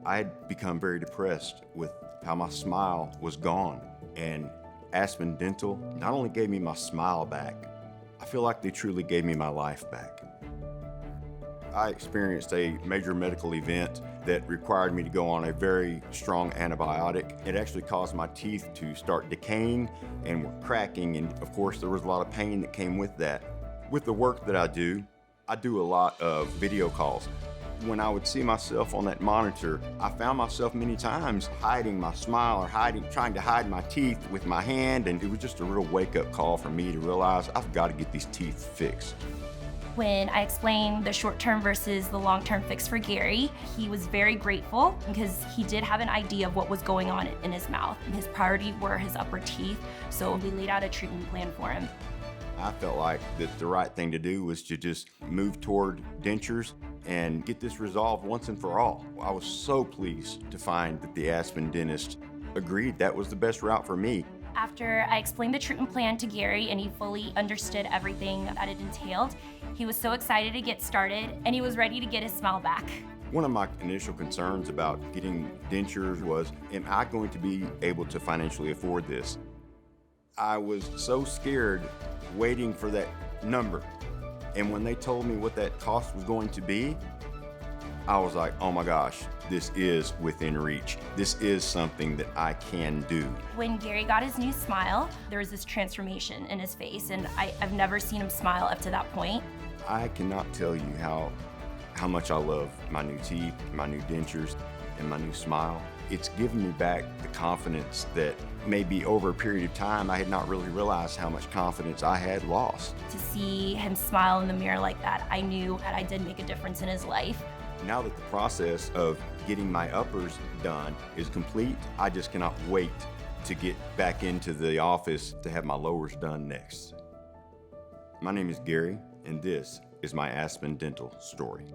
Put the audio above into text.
I had become very depressed with how my smile was gone. And Aspen Dental not only gave me my smile back, I feel like they truly gave me my life back. I experienced a major medical event that required me to go on a very strong antibiotic. It actually caused my teeth to start decaying and were cracking, and of course there was a lot of pain that came with that. With the work that I do a lot of video calls. When I would see myself on that monitor, I found myself many times hiding my smile or trying to hide my teeth with my hand, and it was just a real wake-up call for me to realize I've got to get these teeth fixed. When I explained the short-term versus the long-term fix for Garry, he was very grateful because he did have an idea of what was going on in his mouth. His priority were his upper teeth, so we laid out a treatment plan for him. I felt like that the right thing to do was to just move toward dentures and get this resolved once and for all. I was so pleased to find that the Aspen dentist agreed that was the best route for me. After I explained the treatment plan to Garry and he fully understood everything that it entailed, he was so excited to get started and he was ready to get his smile back. One of my initial concerns about getting dentures was, am I going to be able to financially afford this? I was so scared waiting for that number. And when they told me what that cost was going to be, I was like, oh my gosh, this is within reach. This is something that I can do. When Garry got his new smile, there was this transformation in his face, and I've never seen him smile up to that point. I cannot tell you how much I love my new teeth, my new dentures, and my new smile. It's given me back the confidence that maybe over a period of time I had not really realized how much confidence I had lost. To see him smile in the mirror like that, I knew that I did make a difference in his life. Now that the process of getting my uppers done is complete, I just cannot wait to get back into the office to have my lowers done next. My name is Garry, and this is my Aspen Dental story.